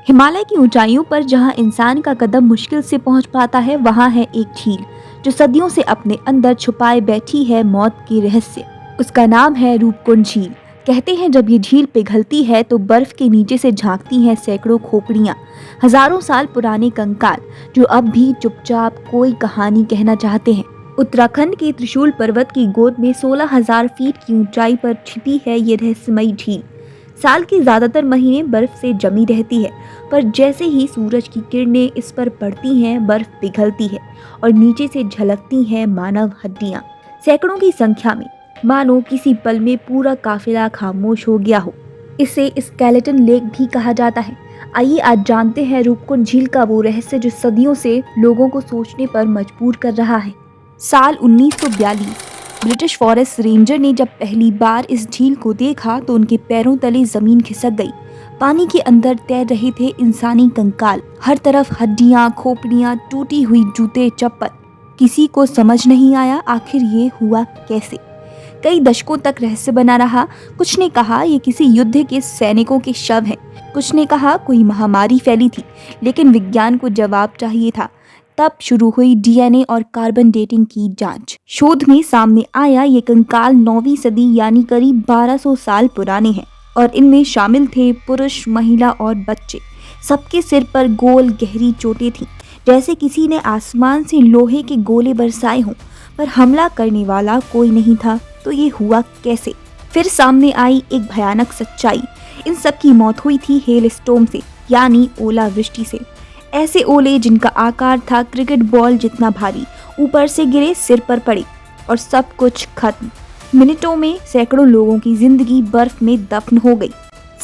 हिमालय की ऊंचाइयों पर जहां इंसान का कदम मुश्किल से पहुंच पाता है, वहां है एक झील जो सदियों से अपने अंदर छुपाए बैठी है मौत की रहस्य। उसका नाम है रूपकुंड झील। कहते हैं जब ये झील पिघलती है तो बर्फ के नीचे से झांकती हैं सैकड़ों खोपड़ियां, हजारों साल पुराने कंकाल जो अब भी चुपचाप कोई कहानी कहना चाहते हैं। उत्तराखंड के त्रिशूल पर्वत की गोद में 16,000 फीट की ऊंचाई पर छिपी है ये रहस्यमयी झील। साल के ज्यादातर महीने बर्फ से जमी रहती है, पर जैसे ही सूरज की किरणें इस पर पड़ती हैं, बर्फ पिघलती है और नीचे से झलकती हैं मानव हड्डियां, सैकड़ों की संख्या में, मानो किसी पल में पूरा काफिला खामोश हो गया हो। इसे स्केलेटन लेक भी कहा जाता है। आइए आज जानते हैं रूपकुंड झील का वो रहस्य जो सदियों से लोगों को सोचने पर मजबूर कर रहा है। साल 1942 ब्रिटिश फॉरेस्ट रेंजर ने जब पहली बार इस झील को देखा तो उनके पैरों तले जमीन खिसक गई। पानी के अंदर तैर रहे थे इंसानी कंकाल, हर तरफ हड्डियां, खोपड़ियां, टूटी हुई जूते, चप्पल। किसी को समझ नहीं आया आखिर ये हुआ कैसे। कई दशकों तक रहस्य बना रहा। कुछ ने कहा ये किसी युद्ध के सैनिकों के शव हैं, कुछ ने कहा कोई महामारी फैली थी, लेकिन विज्ञान को जवाब चाहिए था। तब शुरू हुई डीएनए और कार्बन डेटिंग की जांच। शोध में सामने आया ये कंकाल 9वीं सदी यानी करीब 1200 साल पुराने हैं और इनमें शामिल थे पुरुष, महिला और बच्चे। सबके सिर पर गोल गहरी चोटें थीं, जैसे किसी ने आसमान से लोहे के गोले बरसाए हों, पर हमला करने वाला कोई नहीं था। तो ये हुआ कैसे? फिर सामने आई एक भयानक सच्चाई। इन सब की मौत हुई थी हेल स्टॉर्म से, यानी ओलावृष्टि से। ऐसे ओले जिनका आकार था क्रिकेट बॉल जितना भारी, ऊपर से गिरे, सिर पर पड़े और सब कुछ खत्म। मिनटों में सैकड़ों लोगों की जिंदगी बर्फ में दफन हो गई।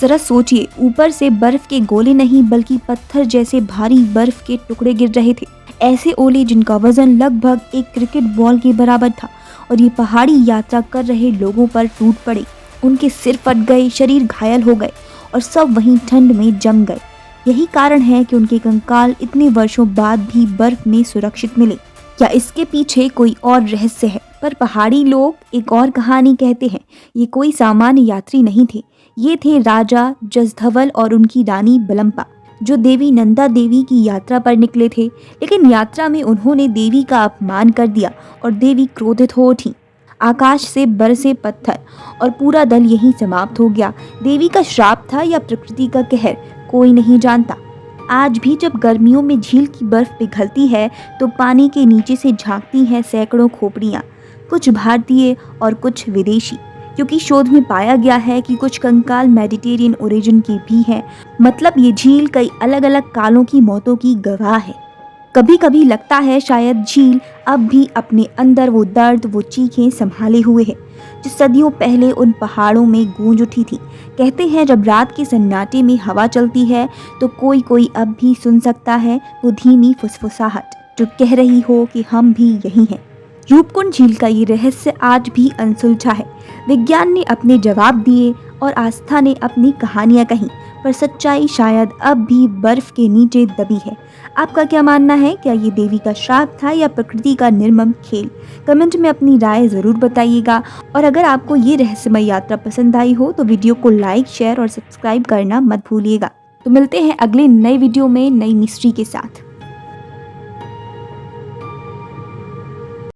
जरा सोचिए, ऊपर से बर्फ के गोले नहीं बल्कि पत्थर जैसे भारी बर्फ के टुकड़े गिर रहे थे। ऐसे ओले जिनका वजन लगभग एक क्रिकेट बॉल के बराबर था और ये पहाड़ी यात्रा कर रहे लोगों पर टूट पड़े। उनके सिर फट गए, शरीर घायल हो गए और सब वहीं ठंड में जम गए। यही कारण है कि उनके कंकाल इतने वर्षों बाद भी बर्फ में सुरक्षित मिले। क्या इसके पीछे कोई और रहस्य है? पर पहाड़ी लोग एक और कहानी कहते हैं। ये कोई सामान्य यात्री नहीं थे, ये थे राजा जसधवल और उनकी रानी बलम्पा, जो देवी नंदा देवी की यात्रा पर निकले थे। लेकिन यात्रा में उन्होंने देवी का अपमान कर दिया और देवी क्रोधित हो उठी। आकाश से बरसे पत्थर और पूरा दल यहीं समाप्त हो गया। देवी का श्राप था या प्रकृति का कहर, कोई नहीं जानता। आज भी जब गर्मियों में झील की बर्फ पिघलती है तो पानी के नीचे से झांकती हैं सैकड़ों खोपड़ियां, कुछ भारतीय और कुछ विदेशी, क्योंकि शोध में पाया गया है कि कुछ कंकाल मेडिटेरियन ओरिजिन के भी हैं। मतलब ये झील कई अलग अलग कालों की मौतों की गवाह है। कभी कभी लगता है शायद झील अब भी अपने अंदर वो दर्द, वो चीखें संभाले हुए है जो सदियों पहले उन पहाड़ों में गूंज उठी थी। कहते हैं जब रात के सन्नाटे में हवा चलती है तो कोई कोई अब भी सुन सकता है वो धीमी फुसफुसाहट जो कह रही हो कि हम भी यही हैं। रूपकुंड झील का ये रहस्य आज भी अनसुलझा है। विज्ञान ने अपने जवाब दिए और आस्था ने अपनी कहानियां कहीं, पर सच्चाई शायद अब भी बर्फ के नीचे दबी है। आपका क्या मानना है? क्या ये देवी का श्राप था या प्रकृति का निर्मम खेल? कमेंट में अपनी राय जरूर बताइएगा। और अगर आपको ये रहस्यमय यात्रा पसंद आई हो तो वीडियो को लाइक, शेयर और सब्सक्राइब करना मत भूलिएगा। तो मिलते हैं अगले नए वीडियो में नई मिस्ट्री के साथ।